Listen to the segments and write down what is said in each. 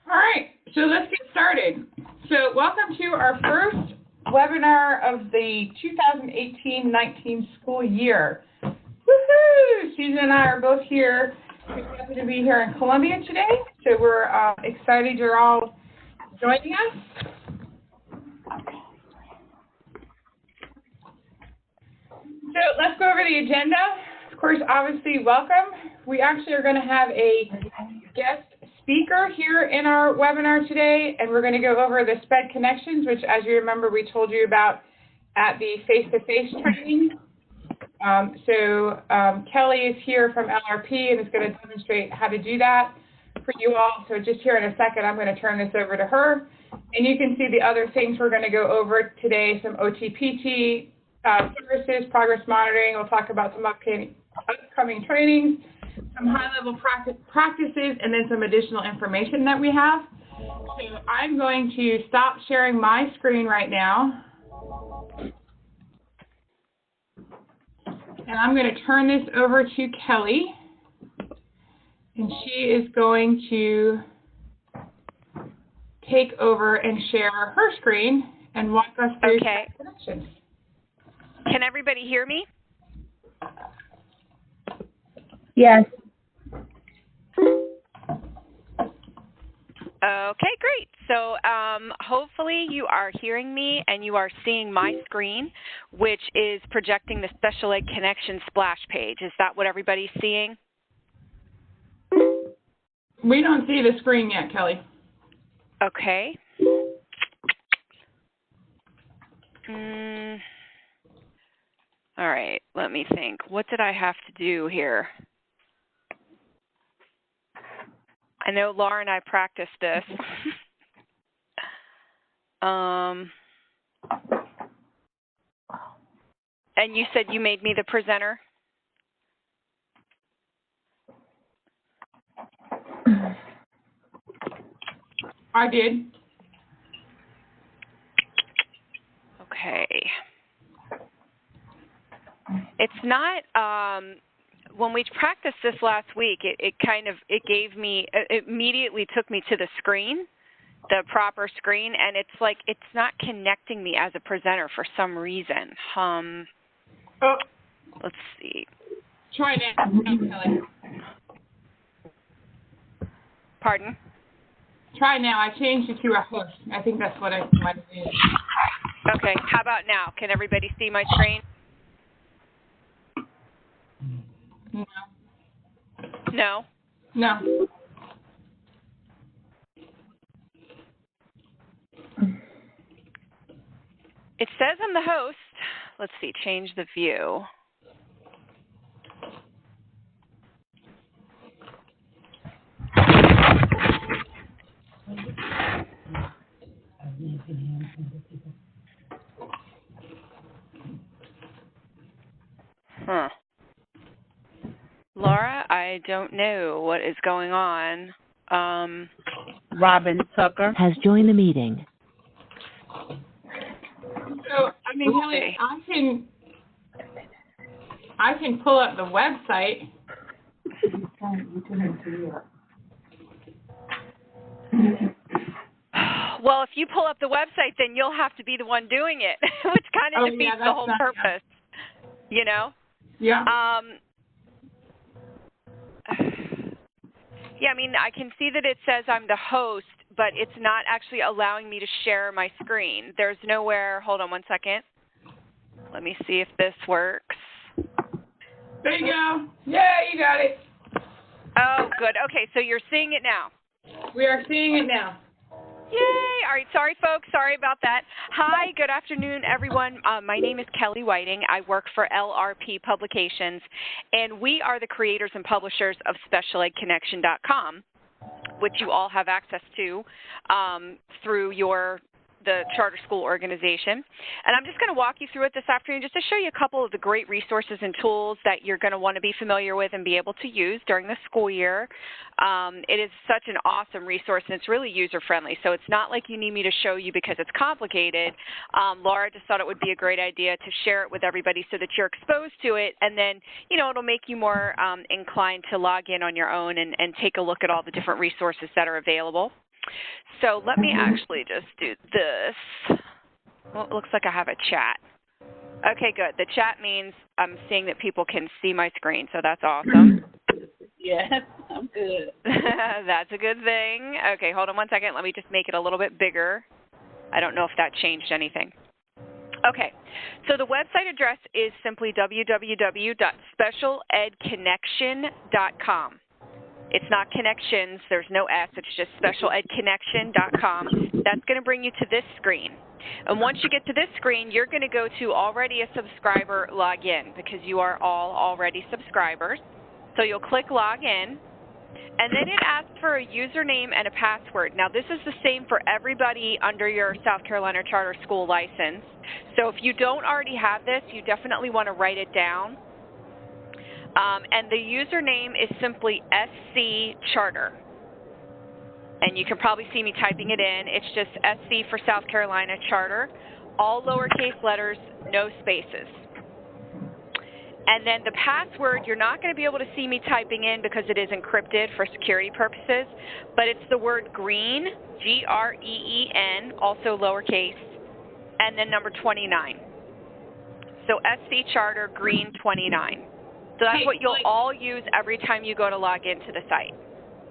All right, so let's get started. So welcome to our first webinar of the 2018-19 school year. Woohoo! Susan and I are both here. We're happy to be here in Columbia today, so we're excited you're all joining us. So let's go over the agenda. Of course, obviously, welcome. We actually are going to have a guest speaker here in our webinar today, and we're going to go over the SPED connections, which, as you remember, we told you about at the face-to-face training. Kelly is here from LRP and is going to demonstrate how to do that for you all. So just here in a second, I'm going to turn this over to her. And you can see the other things we're going to go over today, some OTPT services, progress monitoring. We'll talk about some upcoming trainings, some high-level practices, and then some additional information that we have. So I'm going to stop sharing my screen right now. And I'm going to turn this over to Kelly. And she is going to take over and share her screen and walk us through connections. Can everybody hear me? Yes. Okay, great. So hopefully you are hearing me and you are seeing my screen, which is projecting the Special Ed Connection splash page. Is that what everybody's seeing? We don't see the screen yet, Kelly. Okay. All right, let me think. What did I have to do here? I know Laura and I practiced this. And you said you made me the presenter? I did. Okay. It's not, when we practiced this last week, it immediately took me to the screen, the proper screen, and it's like, it's not connecting me as a presenter for some reason. Let's see. Try that, Kelly. Pardon? Try now. I changed it to a host. I think that's what I might have did. Okay. How about now? Can everybody see my screen? No. No? No. It says I'm the host. Let's see. Change the view. Huh. Laura, I don't know what is going on. Robin Tucker has joined the meeting. So, I mean, Kelly, I can pull up the website. Well, if you pull up the website, then you'll have to be the one doing it, which kind of defeats the whole purpose, you know? Yeah. Yeah, I mean, I can see that it says I'm the host, but it's not actually allowing me to share my screen. There's nowhere, hold on one second. Let me see if this works. There you go. Yeah, you got it. Oh, good. Okay, so you're seeing it now. We are seeing it now. Yay! All right, sorry, folks. Sorry about that. Hi, good afternoon, everyone. My name is Kelly Whiting. I work for LRP Publications, and we are the creators and publishers of SpecialEdConnection.com, which you all have access to through the charter school organization. And I'm just going to walk you through it this afternoon just to show you a couple of the great resources and tools that you're going to want to be familiar with and be able to use during the school year. It is such an awesome resource, and it's really user-friendly. So it's not like you need me to show you because it's complicated. Laura just thought it would be a great idea to share it with everybody so that you're exposed to it, and then, you know, it'll make you more inclined to log in on your own and take a look at all the different resources that are available. So let me actually just do this. Well, it looks like I have a chat. Okay, good. The chat means I'm seeing that people can see my screen, so that's awesome. Yes, I'm good. That's a good thing. Okay, hold on one second. Let me just make it a little bit bigger. I don't know if that changed anything. Okay, so the website address is simply www.specialedconnection.com. It's not connections. There's no S. It's just specialedconnection.com. That's going to bring you to this screen. And once you get to this screen, you're going to go to already a subscriber login because you are all already subscribers. So you'll click login, and then it asks for a username and a password. Now, this is the same for everybody under your South Carolina Charter School license. So if you don't already have this, you definitely want to write it down. And the username is simply SC Charter. And you can probably see me typing it in. It's just SC for South Carolina Charter, all lowercase letters, no spaces. And then the password, you're not going to be able to see me typing in because it is encrypted for security purposes, but it's the word green, Green, also lowercase, and then number 29. So SC Charter Green 29. So that's what you'll all use every time you go to log into the site.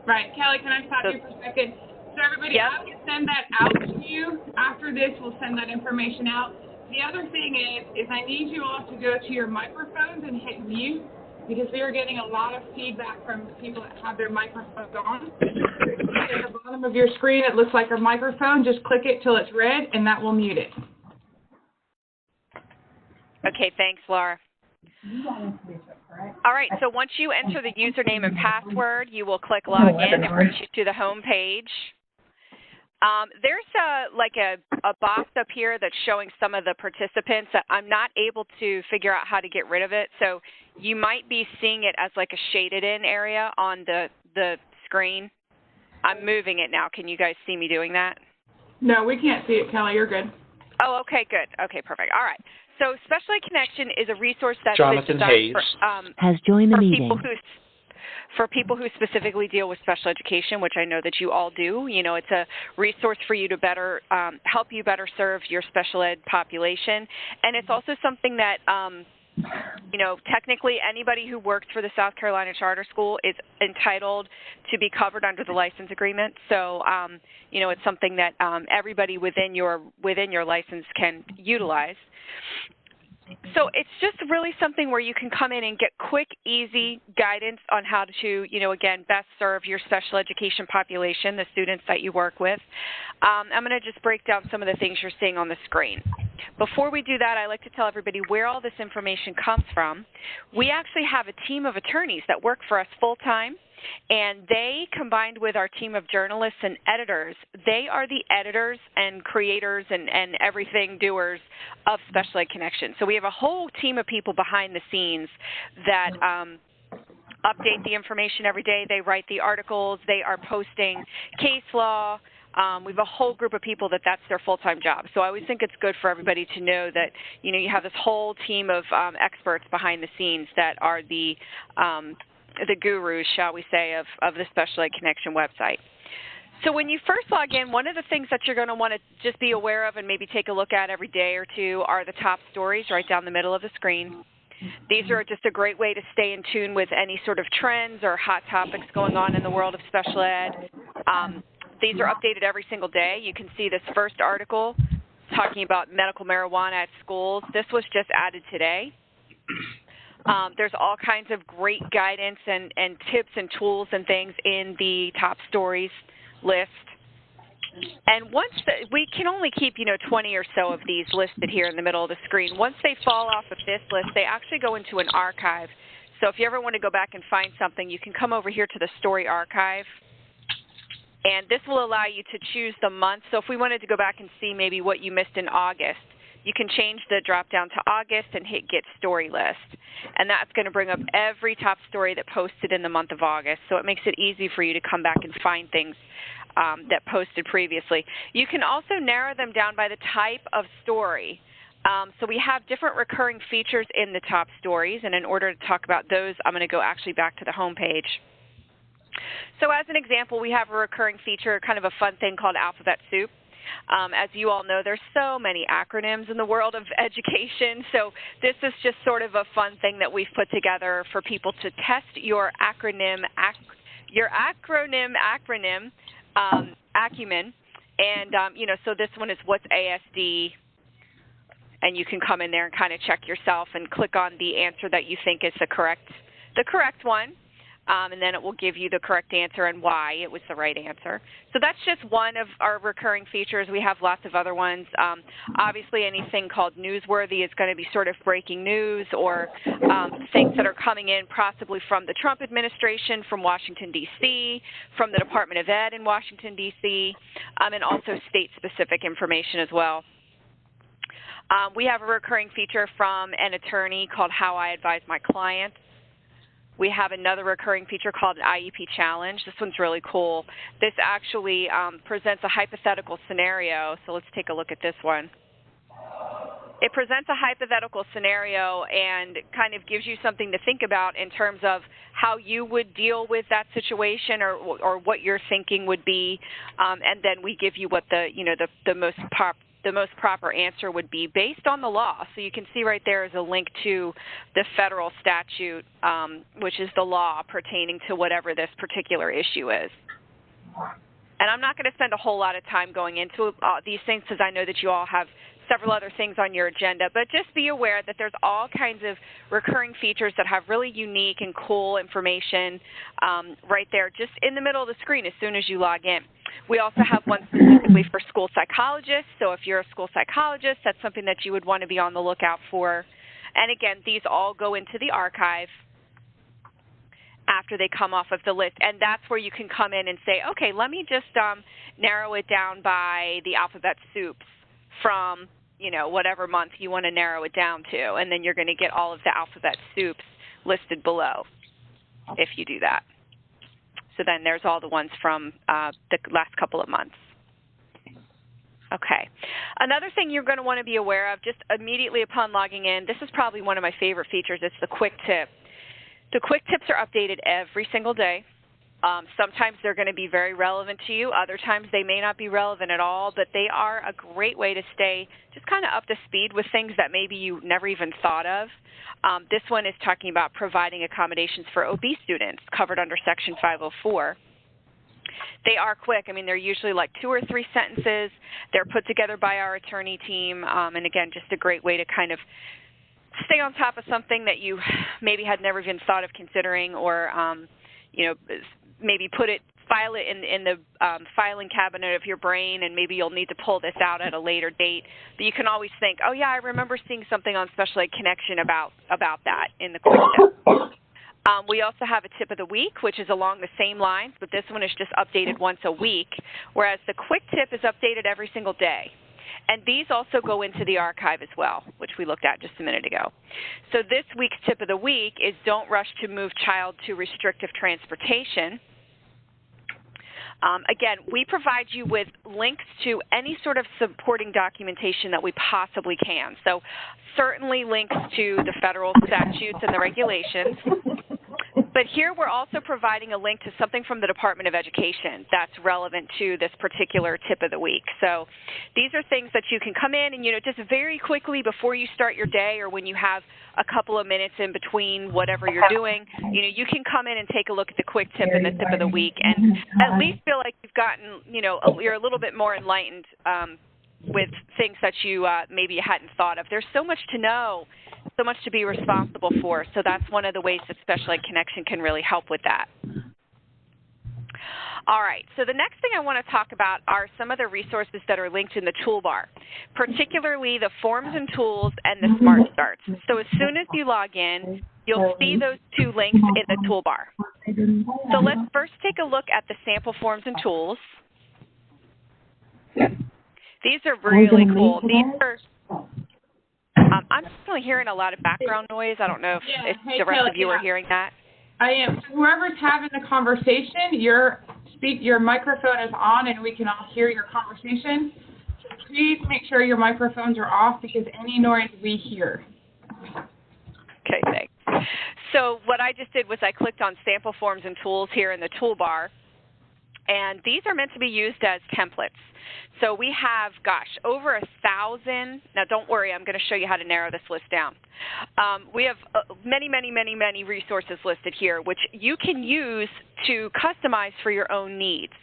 Right. Kelly, can I stop you for a second? So everybody, I will send that out to you. After this, we'll send that information out. The other thing is I need you all to go to your microphones and hit mute because we are getting a lot of feedback from people that have their microphones on. At the bottom of your screen, it looks like a microphone. Just click it till it's red, and that will mute it. Okay, thanks, Laura. All right, so once you enter the username and password, you will click log in. It brings you to the home page. There's a box up here that's showing some of the participants that I'm not able to figure out how to get rid of it. So you might be seeing it as like a shaded in area on the screen. I'm moving it now. Can you guys see me doing that? No, we can't see it, Kelly. You're good. Oh, okay, good. Okay, perfect. All right. So Special Ed Connection is a resource that's Jonathan Hayes has joined the meeting. For people who specifically deal with special education, which I know that you all do. You know, it's a resource for you to better help you better serve your special ed population. And it's also something that, you know, technically anybody who works for the South Carolina Charter School is entitled to be covered under the license agreement. So, you know, it's something that everybody within your license can utilize. So it's just really something where you can come in and get quick, easy guidance on how to, you know, again, best serve your special education population, the students that you work with. I'm going to just break down some of the things you're seeing on the screen. Before we do that, I like to tell everybody where all this information comes from. We actually have a team of attorneys that work for us full-time, and they, combined with our team of journalists and editors, they are the editors and creators and everything doers of Special Ed Connection. So we have a whole team of people behind the scenes that update the information every day. They write the articles. They are posting case law. We have a whole group of people that's their full-time job. So I always think it's good for everybody to know that, you know, you have this whole team of experts behind the scenes that are the gurus, shall we say, of the Special Ed Connection website. So when you first log in, one of the things that you're going to want to just be aware of and maybe take a look at every day or two are the top stories right down the middle of the screen. These are just a great way to stay in tune with any sort of trends or hot topics going on in the world of special ed. These are updated every single day. You can see this first article talking about medical marijuana at schools. This was just added today. There's all kinds of great guidance and tips and tools and things in the top stories list. And once we can only keep, 20 or so of these listed here in the middle of the screen. Once they fall off of this list, they actually go into an archive. So if you ever want to go back and find something, you can come over here to the story archive. And this will allow you to choose the month. So if we wanted to go back and see maybe what you missed in August, you can change the drop down to August and hit Get Story List. And that's going to bring up every top story that posted in the month of August. So it makes it easy for you to come back and find things that posted previously. You can also narrow them down by the type of story. So we have different recurring features in the top stories. And in order to talk about those, I'm going to go actually back to the home page. So as an example, we have a recurring feature, kind of a fun thing called Alphabet Soup. As you all know, there's so many acronyms in the world of education, so this is just sort of a fun thing that we've put together for people to test your acronym acumen. And, so this one is what's ASD, and you can come in there and kind of check yourself and click on the answer that you think is the correct one. And then it will give you the correct answer and why it was the right answer. So that's just one of our recurring features. We have lots of other ones. Obviously, anything called newsworthy is going to be sort of breaking news or things that are coming in possibly from the Trump administration, from Washington, D.C., from the Department of Ed in Washington, D.C., and also state-specific information as well. We have a recurring feature from an attorney called How I Advise My Clients. We have another recurring feature called an IEP Challenge. This one's really cool. This actually presents a hypothetical scenario. So let's take a look at this one. It presents a hypothetical scenario and kind of gives you something to think about in terms of how you would deal with that situation or what your thinking would be. And then we give you what the most proper answer would be based on the law. So you can see right there is a link to the federal statute, which is the law pertaining to whatever this particular issue is. And I'm not going to spend a whole lot of time going into these things because I know that you all have several other things on your agenda, but just be aware that there's all kinds of recurring features that have really unique and cool information right there just in the middle of the screen as soon as you log in. We also have one specifically for school psychologists, so if you're a school psychologist, that's something that you would want to be on the lookout for. And again, these all go into the archive after they come off of the list, and that's where you can come in and say, okay, let me just narrow it down by the alphabet soups from, whatever month you want to narrow it down to, and then you're going to get all of the alphabet soups listed below if you do that. So then there's all the ones from the last couple of months. Okay. Another thing you're going to want to be aware of just immediately upon logging in, this is probably one of my favorite features, it's the quick tip. The quick tips are updated every single day. Sometimes they're going to be very relevant to you. Other times they may not be relevant at all, but they are a great way to stay just kind of up to speed with things that maybe you never even thought of. This one is talking about providing accommodations for obese students covered under Section 504. They are quick. I mean, they're usually like 2 or 3 sentences. They're put together by our attorney team, and again, just a great way to kind of stay on top of something that you maybe had never even thought of considering, or maybe file it in the filing cabinet of your brain, and maybe you'll need to pull this out at a later date. But you can always think, oh yeah, I remember seeing something on Special Ed Connection about that in the quick tip. We also have a tip of the week, which is along the same lines, but this one is just updated once a week, whereas the quick tip is updated every single day. And these also go into the archive as well, which we looked at just a minute ago. So this week's tip of the week is don't rush to move child to restrictive transportation. Again, we provide you with links to any sort of supporting documentation that we possibly can. So certainly links to the federal statutes and the regulations. But here we're also providing a link to something from the Department of Education that's relevant to this particular tip of the week. So these are things that you can come in and, just very quickly before you start your day or when you have a couple of minutes in between whatever you're doing, you can come in and take a look at the quick tip and the tip of the week and at least feel like you've gotten, you're a little bit more enlightened with things that you maybe you hadn't thought of. There's so much to know, so much to be responsible for. So that's one of the ways that Special Ed Connection can really help with that. All right, so the next thing I want to talk about are some of the resources that are linked in the toolbar, particularly the forms and tools and the Smart Starts. So as soon as you log in, you'll see those 2 links in the toolbar. So let's first take a look at the sample forms and tools. These are really cool. These are, I'm definitely hearing a lot of background noise. I don't know if the rest of you are hearing that. I am. Whoever's having the conversation, your microphone is on and we can all hear your conversation. So please make sure your microphones are off because any noise we hear. Okay, thanks. So what I just did was I clicked on sample forms and tools here in the toolbar, and these are meant to be used as templates. So we have, gosh, over 1,000. Now, don't worry, I'm going to show you how to narrow this list down. We have many, many, many, many resources listed here, which you can use to customize for your own needs.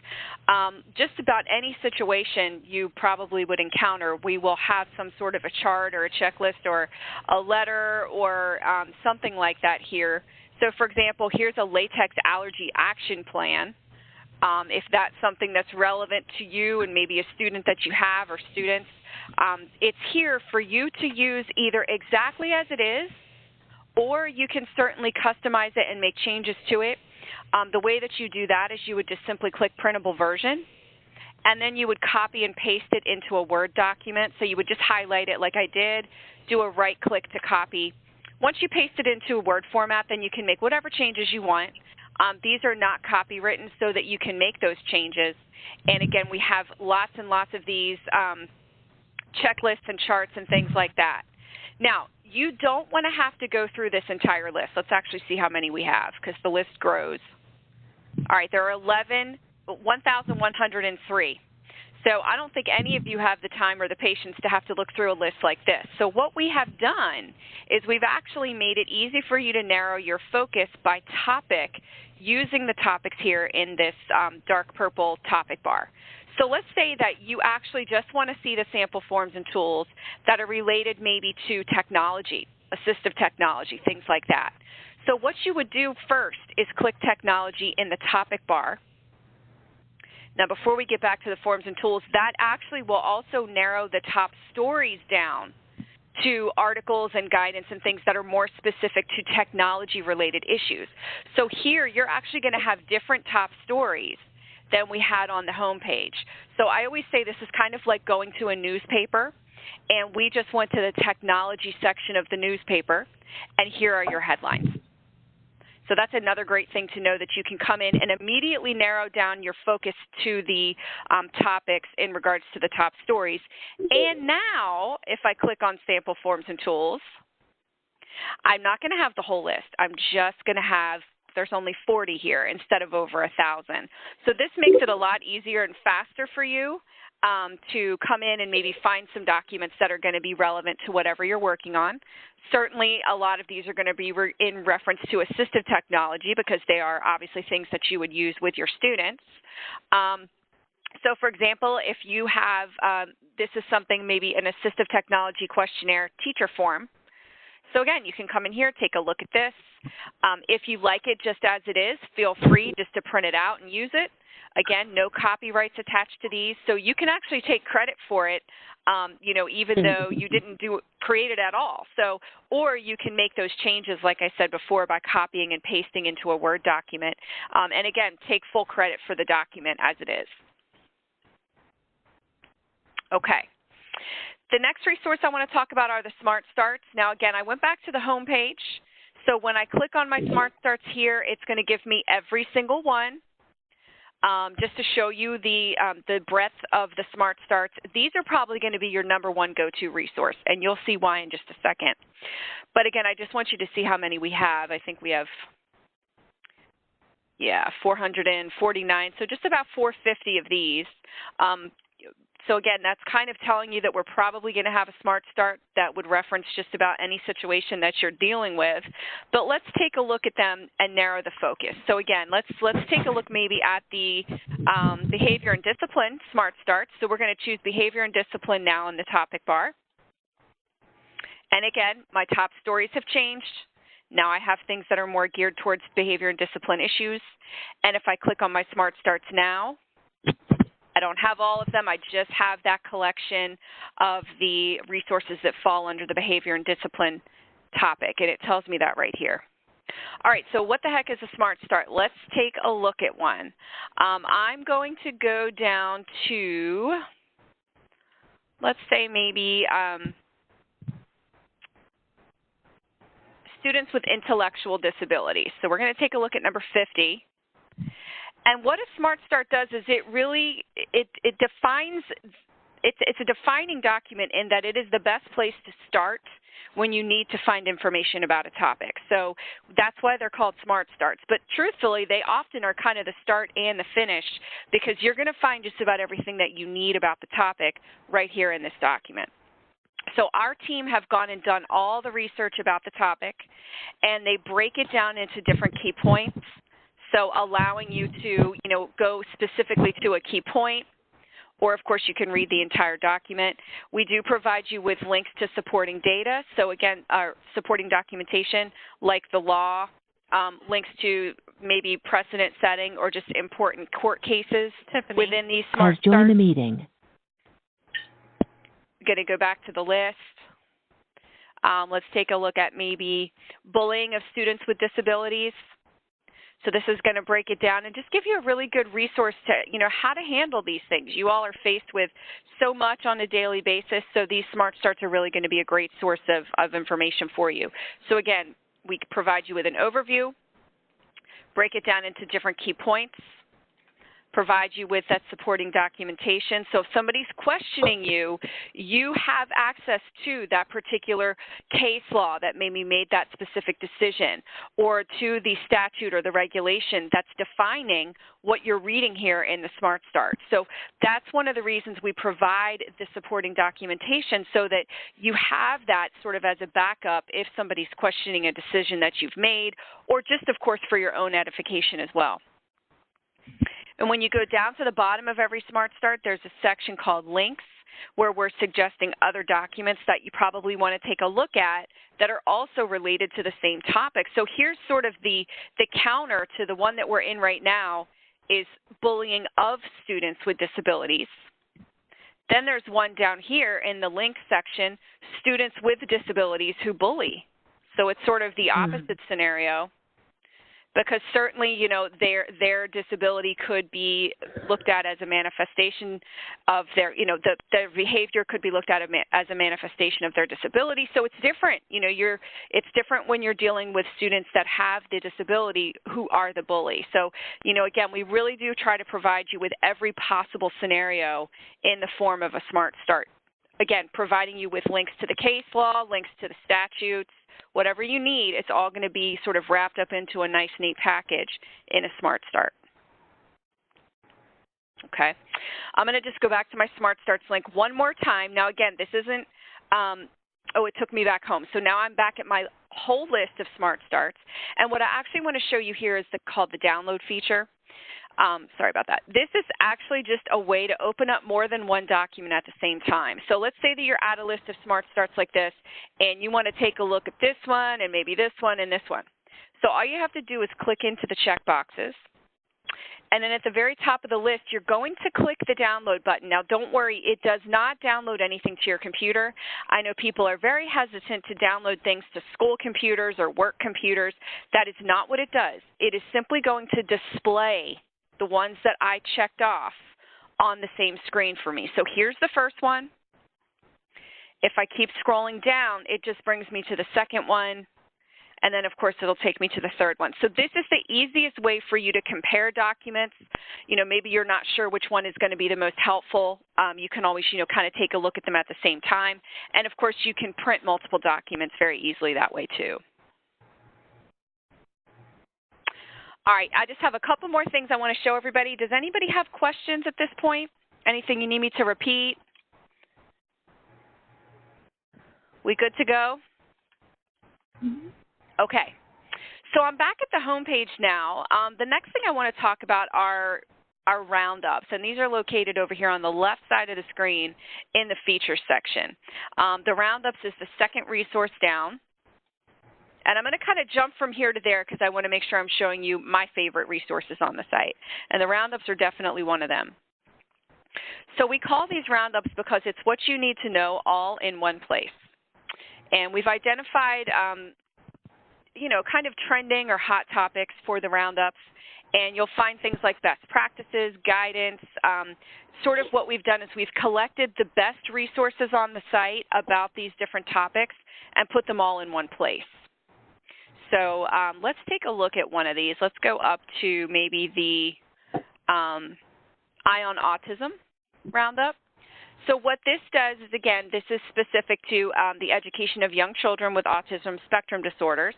Just about any situation you probably would encounter, we will have some sort of a chart or a checklist or a letter or something like that here. So, for example, here's a latex allergy action plan. If that's something that's relevant to you and maybe a student that you have or students, it's here for you to use either exactly as it is, or you can certainly customize it and make changes to it. The way that you do that is you would just simply click printable version, and then you would copy and paste it into a Word document. So you would just highlight it like I did, do a right click to copy. Once you paste it into a Word format, then you can make whatever changes you want. These are not copywritten so that you can make those changes. And again, we have lots and lots of these checklists and charts and things like that. Now, you don't want to have to go through this entire list. Let's actually see how many we have because the list grows. All right, there are 1,103. So I don't think any of you have the time or the patience to have to look through a list like this. So what we have done is we've actually made it easy for you to narrow your focus by topic using the topics here in this dark purple topic bar. So let's say that you actually just want to see the sample forms and tools that are related maybe to technology, assistive technology, things like that. So what you would do first is click technology in the topic bar. Now, before we get back to the forms and tools, that actually will also narrow the top stories down to articles and guidance and things that are more specific to technology-related issues. So here, you're actually going to have different top stories than we had on the home page. So I always say this is kind of like going to a newspaper, and we just went to the technology section of the newspaper, and here are your headlines. So that's another great thing to know, that you can come in and immediately narrow down your focus to the topics in regards to the top stories. And now, if I click on sample forms and tools, I'm not going to have the whole list. I'm just going to have, there's only 40 here instead of over 1,000. So this makes it a lot easier and faster for you to come in and maybe find some documents that are going to be relevant to whatever you're working on. Certainly, a lot of these are going to be in reference to assistive technology because they are obviously things that you would use with your students. So, for example, if you have, this is something maybe an assistive technology questionnaire teacher form. So, again, you can come in here, take a look at this. If you like it just as it is, feel free just to print it out and use it. Again, no copyrights attached to these, so you can actually take credit for it, you know, even though you didn't create it at all. So, or you can make those changes, like I said before, by copying and pasting into a Word document. And again, take full credit for the document as it is. Okay. The next resource I want to talk about are the Smart Starts. Now, again, I went back to the home page. So when I click on my Smart Starts here, it's going to give me every single one. Just to show you the breadth of the Smart Starts, these are probably going to be your #1 go-to resource, and you'll see why in just a second. But again, I just want you to see how many we have. I think we have, 449, so just about 450 of these. So again, that's kind of telling you that we're probably going to have a Smart Start that would reference just about any situation that you're dealing with. But let's take a look at them and narrow the focus. So again, let's take a look maybe at the Behavior and Discipline Smart Starts. So we're going to choose Behavior and Discipline now in the topic bar. And again, my top stories have changed. Now I have things that are more geared towards behavior and discipline issues. And if I click on my Smart Starts now, I don't have all of them. I just have that collection of the resources that fall under the behavior and discipline topic, and it tells me that right here. All right, so what the heck is a Smart Start? Let's take a look at one. I'm going to go down to, let's say maybe students with intellectual disabilities. So we're going to take a look at number 50. And what a Smart Start does is it really, it defines it's a defining document in that it is the best place to start when you need to find information about a topic. So that's why they're called Smart Starts. But truthfully, they often are kind of the start and the finish, because you're going to find just about everything that you need about the topic right here in this document. So our team have gone and done all the research about the topic, and they break it down into different key points. So allowing you to, go specifically to a key point, or of course you can read the entire document. We do provide you with links to supporting data. So again, our supporting documentation like the law, links to maybe precedent setting or just important court cases within these Smart Starts. Join the meeting. Going to go back to the list. Let's take a look at maybe bullying of students with disabilities. So this is going to break it down and just give you a really good resource to, how to handle these things. You all are faced with so much on a daily basis, so these Smart Starts are really going to be a great source of information for you. So again, we provide you with an overview, break it down into different key points, provide you with that supporting documentation. So if somebody's questioning you, you have access to that particular case law that maybe made that specific decision, or to the statute or the regulation that's defining what you're reading here in the Smart Start. So that's one of the reasons we provide the supporting documentation, so that you have that sort of as a backup if somebody's questioning a decision that you've made, or just, of course, for your own edification as well. And when you go down to the bottom of every Smart Start, there's a section called Links, where we're suggesting other documents that you probably want to take a look at that are also related to the same topic. So here's sort of the counter to the one that we're in right now, is bullying of students with disabilities. Then there's one down here in the Links section, students with disabilities who bully. So it's sort of the opposite scenario. Because certainly, their disability could be looked at as a manifestation of their, their behavior could be looked at as a manifestation of their disability. So it's different. It's different when you're dealing with students that have the disability who are the bully. So, again, we really do try to provide you with every possible scenario in the form of a Smart Start. Again, providing you with links to the case law, links to the statutes, whatever you need, it's all going to be sort of wrapped up into a nice, neat package in a Smart Start. Okay. I'm going to just go back to my Smart Starts link one more time. Now, again, this isn't, it took me back home. So now I'm back at my whole list of Smart Starts. And what I actually want to show you here is called the download feature. Sorry about that. This is actually just a way to open up more than one document at the same time. So let's say that you're at a list of Smart Starts like this, and you want to take a look at this one, and maybe this one, and this one. So all you have to do is click into the check boxes. And then at the very top of the list, you're going to click the download button. Now, don't worry, it does not download anything to your computer. I know people are very hesitant to download things to school computers or work computers. That is not what it does. It is simply going to display the ones that I checked off on the same screen for me. So here's the first one. If I keep scrolling down, it just brings me to the second one. And then, of course, it'll take me to the third one. So this is the easiest way for you to compare documents. Maybe you're not sure which one is going to be the most helpful. You can always, kind of take a look at them at the same time. And, of course, you can print multiple documents very easily that way, too. All right, I just have a couple more things I want to show everybody. Does anybody have questions at this point? Anything you need me to repeat? We good to go? Okay. So I'm back at the home page now. The next thing I want to talk about are our roundups, and these are located over here on the left side of the screen in the features section. The roundups is the second resource down. And I'm going to kind of jump from here to there because I want to make sure I'm showing you my favorite resources on the site. And the roundups are definitely one of them. So we call these roundups because it's what you need to know all in one place. And we've identified, kind of trending or hot topics for the roundups. And you'll find things like best practices, guidance. Sort of what we've done is we've collected the best resources on the site about these different topics and put them all in one place. So let's take a look at one of these. Let's go up to maybe the Eye on Autism roundup. So what this does is, again, this is specific to the education of young children with autism spectrum disorders.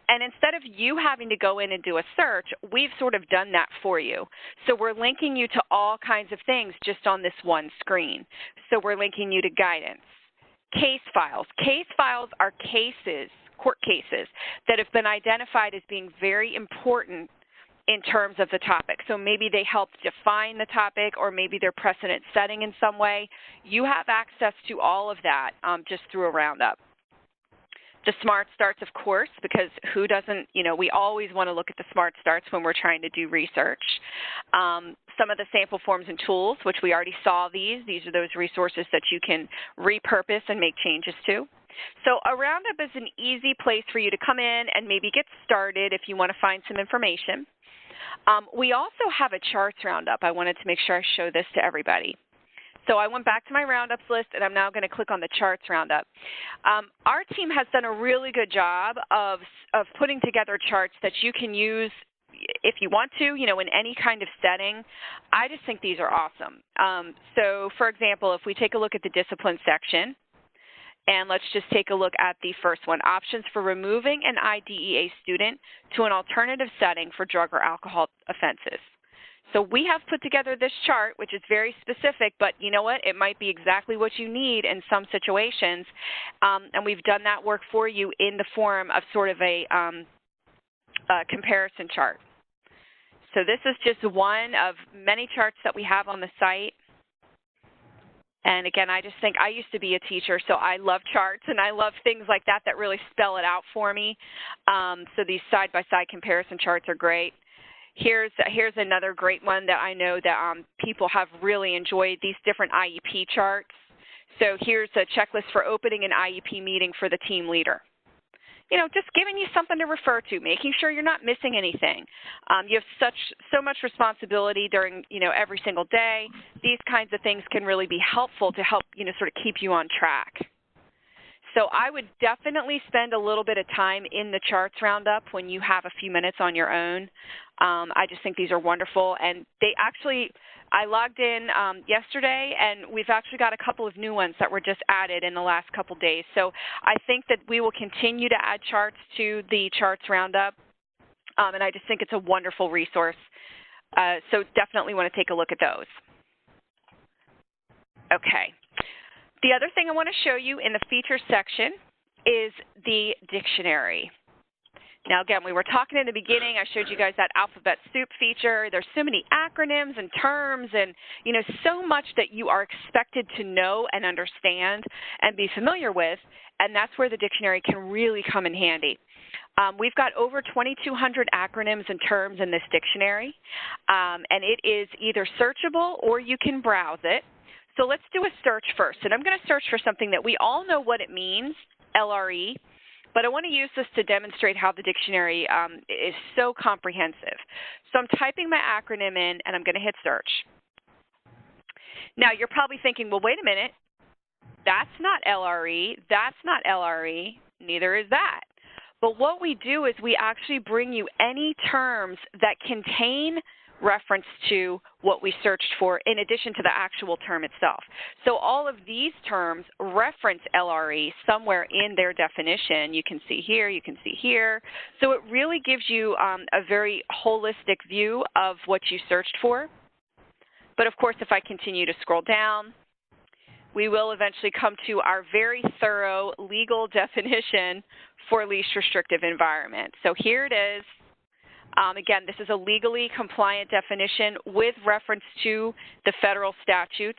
And instead of you having to go in and do a search, we've sort of done that for you. So we're linking you to all kinds of things just on this one screen. So we're linking you to guidance, case files. Case files are cases, court cases, that have been identified as being very important in terms of the topic. So maybe they help define the topic, or maybe they're precedent setting in some way. You have access to all of that just through a roundup. The Smart Starts, of course, because who doesn't, we always want to look at the Smart Starts when we're trying to do research. Some of the sample forms and tools, which we already saw these are those resources that you can repurpose and make changes to. So a roundup is an easy place for you to come in and maybe get started if you want to find some information. We also have a charts roundup. I wanted to make sure I show this to everybody. So I went back to my roundups list, and I'm now going to click on the charts roundup. Our team has done a really good job of putting together charts that you can use if you want to, in any kind of setting. I just think these are awesome. So, for example, if we take a look at the discipline section, and let's just take a look at the first one, options for removing an IDEA student to an alternative setting for drug or alcohol offenses. So we have put together this chart, which is very specific, but you know what? It might be exactly what you need in some situations, and we've done that work for you in the form of sort of a comparison chart. So this is just one of many charts that we have on the site. And again, I just think I used to be a teacher, so I love charts and I love things like that that really spell it out for me. So these side-by-side comparison charts are great. Here's another great one that I know that people have really enjoyed, these different IEP charts. So here's a checklist for opening an IEP meeting for the team leader. Just giving you something to refer to, making sure you're not missing anything. You have so much responsibility during, every single day. These kinds of things can really be helpful to help, sort of keep you on track. So I would definitely spend a little bit of time in the charts roundup when you have a few minutes on your own. I just think these are wonderful, and I logged in yesterday, and we've actually got a couple of new ones that were just added in the last couple days. So I think that we will continue to add charts to the charts roundup, and I just think it's a wonderful resource. So definitely want to take a look at those. Okay. The other thing I want to show you in the features section is the dictionary. Now, again, we were talking in the beginning, I showed you guys that alphabet soup feature. There's so many acronyms and terms and, so much that you are expected to know and understand and be familiar with, and that's where the dictionary can really come in handy. We've got over 2,200 acronyms and terms in this dictionary, and it is either searchable or you can browse it. So let's do a search first, and I'm going to search for something that we all know what it means, LRE, but I want to use this to demonstrate how the dictionary is so comprehensive. So I'm typing my acronym in, and I'm going to hit search. Now, you're probably thinking, well, wait a minute. That's not LRE. That's not LRE. Neither is that. But what we do is we actually bring you any terms that contain reference to what we searched for in addition to the actual term itself. So all of these terms reference LRE somewhere in their definition. You can see here, you can see here. So it really gives you a very holistic view of what you searched for. But of course, if I continue to scroll down, we will eventually come to our very thorough legal definition for least restrictive environment. So here it is. Again, this is a legally compliant definition with reference to the federal statutes.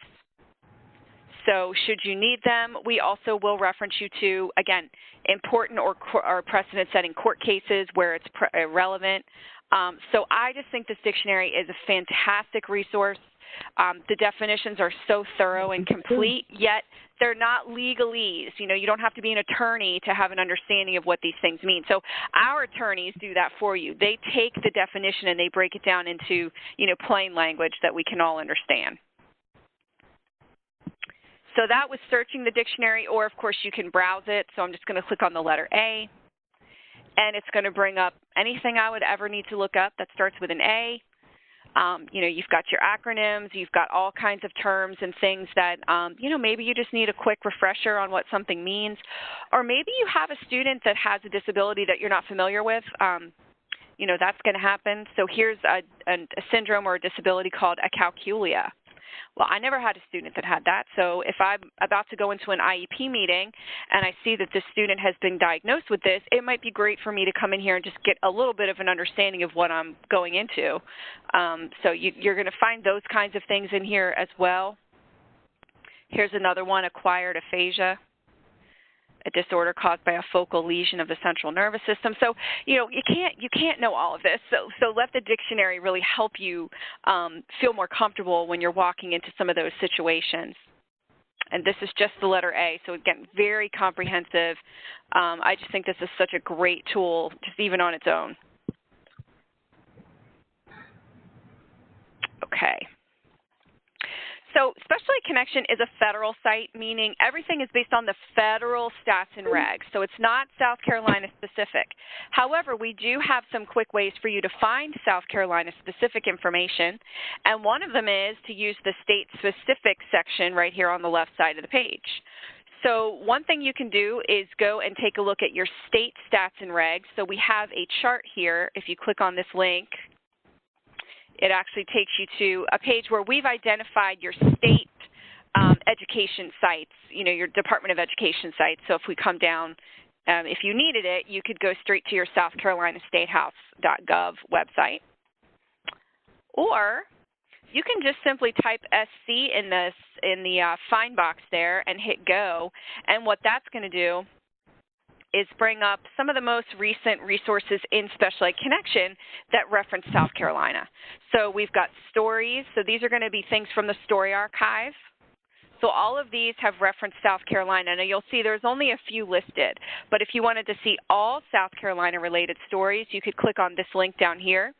So should you need them, we also will reference you to, again, important or precedent-setting court cases where it's relevant. So I just think this dictionary is a fantastic resource. The definitions are so thorough and complete, yet they're not legalese. You don't have to be an attorney to have an understanding of what these things mean. So our attorneys do that for you. They take the definition and they break it down into, plain language that we can all understand. So that was searching the dictionary, or of course you can browse it. So I'm just going to click on the letter A, and it's going to bring up anything I would ever need to look up that starts with an A. You've got your acronyms, you've got all kinds of terms and things that, maybe you just need a quick refresher on what something means. Or maybe you have a student that has a disability that you're not familiar with. That's going to happen. So here's a syndrome or a disability called acalculia. Well, I never had a student that had that, so if I'm about to go into an IEP meeting and I see that this student has been diagnosed with this, it might be great for me to come in here and just get a little bit of an understanding of what I'm going into. So you're going to find those kinds of things in here as well. Here's another one, acquired aphasia, a disorder caused by a focal lesion of the central nervous system. So, you can't know all of this. So let the dictionary really help you feel more comfortable when you're walking into some of those situations. And this is just the letter A, so again, very comprehensive. I just think this is such a great tool, just even on its own. Okay. So Special Ed Connection is a federal site, meaning everything is based on the federal stats and regs. So it's not South Carolina specific. However, we do have some quick ways for you to find South Carolina specific information. And one of them is to use the state specific section right here on the left side of the page. So one thing you can do is go and take a look at your state stats and regs. So we have a chart here. If you click on this link, it actually takes you to a page where we've identified your state education sites, your Department of Education sites. So if we come down, if you needed it, you could go straight to your South Carolina statehouse.gov website. Or you can just simply type SC in the find box there and hit go. And what that's going to do is bring up some of the most recent resources in Special Ed Connection that reference South Carolina. So we've got stories. So these are going to be things from the Story Archive. So all of these have referenced South Carolina. Now you'll see there's only a few listed, but if you wanted to see all South Carolina related stories, you could click on this link down here,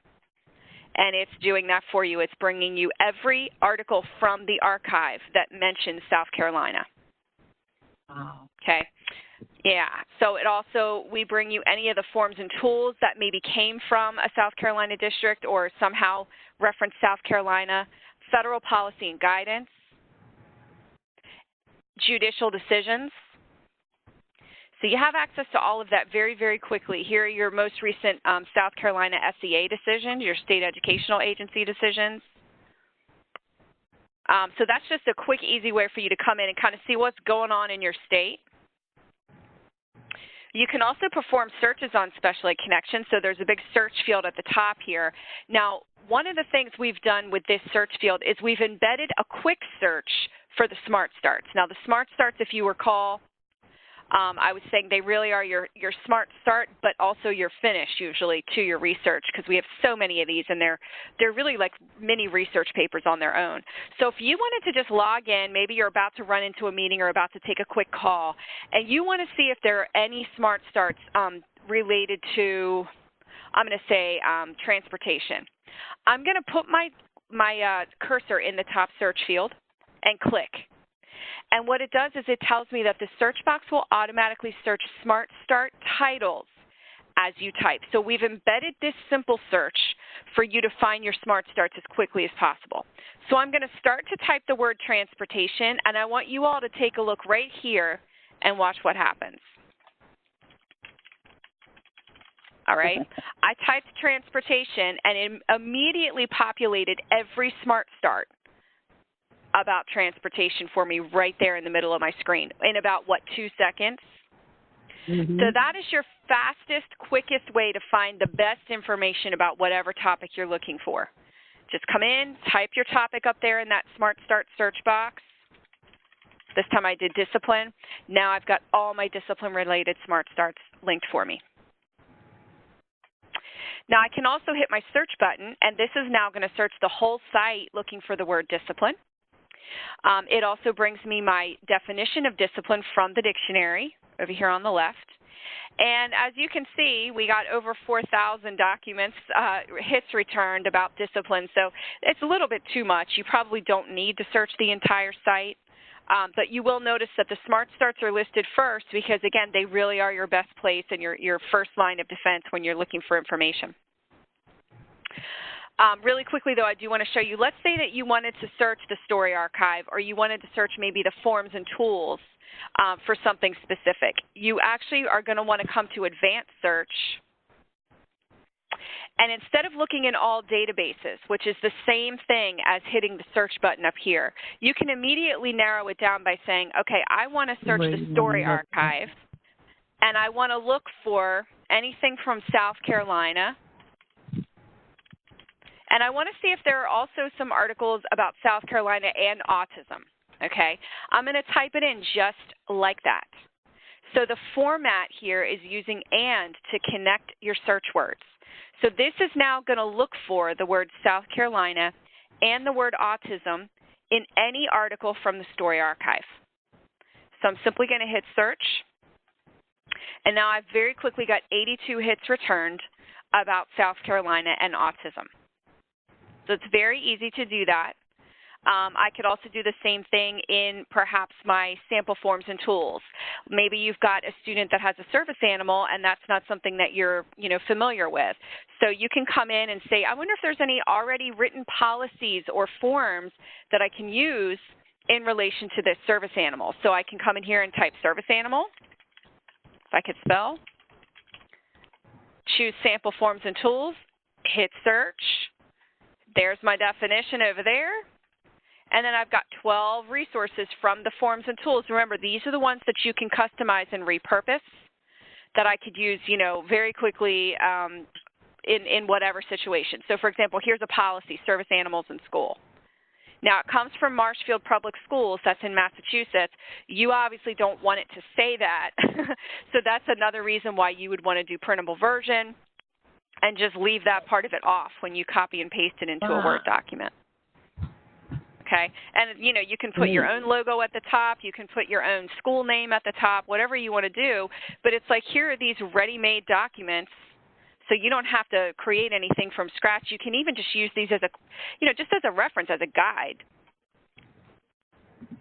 and it's doing that for you. It's bringing you every article from the archive that mentions South Carolina. Wow. Okay. Yeah, so it also, we bring you any of the forms and tools that maybe came from a South Carolina district or somehow reference South Carolina, federal policy and guidance, judicial decisions. So you have access to all of that very, very quickly. Here are your most recent South Carolina SEA decisions, your state educational agency decisions. So that's just a quick, easy way for you to come in and kind of see what's going on in your state. You can also perform searches on Special Ed Connection, so there's a big search field at the top here. Now, one of the things we've done with this search field is we've embedded a quick search for the Smart Starts. Now, the Smart Starts, if you recall, I was saying they really are your Smart Start, but also your finish usually to your research, because we have so many of these, and they're really like mini research papers on their own. So if you wanted to just log in, maybe you're about to run into a meeting or about to take a quick call, and you want to see if there are any Smart Starts related to, I'm going to say, transportation. I'm going to put my cursor in the top search field and click. And what it does is it tells me that the search box will automatically search Smart Start titles as you type. So we've embedded this simple search for you to find your Smart Starts as quickly as possible. So I'm going to start to type the word transportation, and I want you all to take a look right here and watch what happens. All right. I typed transportation, and it immediately populated every Smart Start about transportation for me right there in the middle of my screen in about, 2 seconds? Mm-hmm. So that is your fastest, quickest way to find the best information about whatever topic you're looking for. Just come in, type your topic up there in that Smart Start search box. This time I did discipline. Now I've got all my discipline-related Smart Starts linked for me. Now I can also hit my search button, and this is now going to search the whole site looking for the word discipline. It also brings me my definition of discipline from the dictionary over here on the left. And as you can see, we got over 4,000 documents, hits returned about discipline. So it's a little bit too much. You probably don't need to search the entire site. But you will notice that the Smart Starts are listed first because, again, they really are your best place and your first line of defense when you're looking for information. Really quickly, though, I do want to show you, let's say that you wanted to search the story archive, or you wanted to search maybe the forms and tools for something specific. You actually are going to want to come to advanced search. And instead of looking in all databases, which is the same thing as hitting the search button up here, you can immediately narrow it down by saying, okay, I want to search the story archive, and I want to look for anything from South Carolina. And I want to see if there are also some articles about South Carolina and autism, okay? I'm going to type it in just like that. So the format here is using and to connect your search words. So this is now going to look for the word South Carolina and the word autism in any article from the story archive. So I'm simply going to hit search. And now I've very quickly got 82 hits returned about South Carolina and autism. So it's very easy to do that. I could also do the same thing in perhaps my sample forms and tools. Maybe you've got a student that has a service animal and that's not something that you're familiar with. So you can come in and say, I wonder if there's any already written policies or forms that I can use in relation to this service animal. So I can come in here and type service animal, if I could spell, choose sample forms and tools, hit search. There's my definition over there. And then I've got 12 resources from the forms and tools. Remember, these are the ones that you can customize and repurpose that I could use, very quickly in whatever situation. So, for example, here's a policy, service animals in school. Now, it comes from Marshfield Public Schools. That's in Massachusetts. You obviously don't want it to say that. So that's another reason why you would want to do printable version and just leave that part of it off when you copy and paste it into a Word document. Okay, and you can put your own logo at the top, you can put your own school name at the top, whatever you want to do, but it's like here are these ready-made documents, so you don't have to create anything from scratch. You can even just use these as just as a reference, as a guide.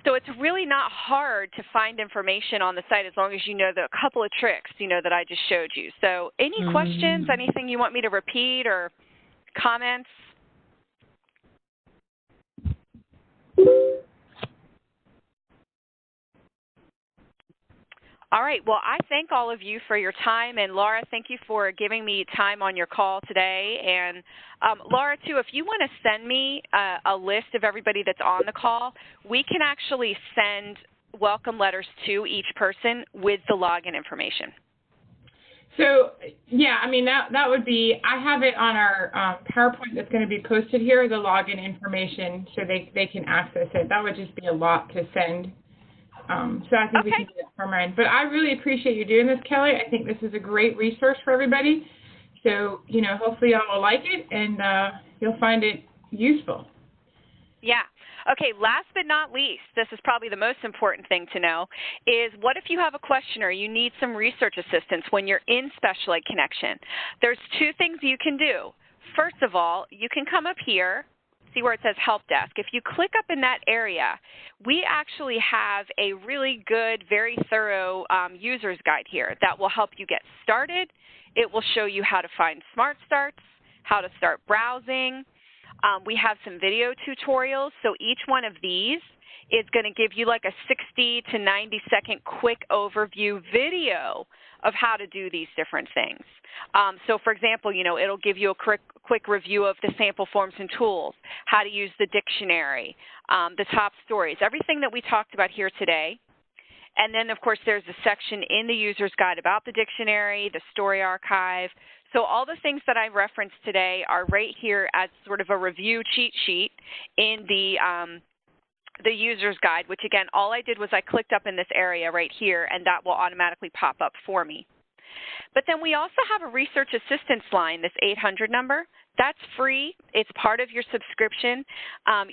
So it's really not hard to find information on the site as long as you know the couple of tricks, that I just showed you. So any questions, anything you want me to repeat or comments? All right. Well, I thank all of you for your time. And Laura, thank you for giving me time on your call today. And Laura, too, if you want to send me a list of everybody that's on the call, we can actually send welcome letters to each person with the login information. So, yeah, I mean, that would be, I have it on our PowerPoint that's going to be posted here, the login information, so they can access it. That would just be a lot to send. So I think we can do it from our end. But I really appreciate you doing this, Kelly. I think this is a great resource for everybody. So, hopefully y'all will like it and you'll find it useful. Yeah. Okay, last but not least, this is probably the most important thing to know, is what if you have a question or you need some research assistance when you're in Special Ed Connection? There's two things you can do. First of all, you can come up here, see where it says Help Desk. If you click up in that area, we actually have a really good, very thorough user's guide here that will help you get started. It will show you how to find Smart Starts, how to start browsing. We have some video tutorials, so each one of these is going to give you like a 60 to 90-second quick overview video of how to do these different things. So, for example, it'll give you a quick review of the sample forms and tools, how to use the dictionary, the top stories, everything that we talked about here today. And then, of course, there's a section in the user's guide about the dictionary, the story archive. So all the things that I referenced today are right here as sort of a review cheat sheet in the user's guide, which, again, all I did was I clicked up in this area right here, and that will automatically pop up for me. But then we also have a research assistance line, this 800 number. That's free. It's part of your subscription.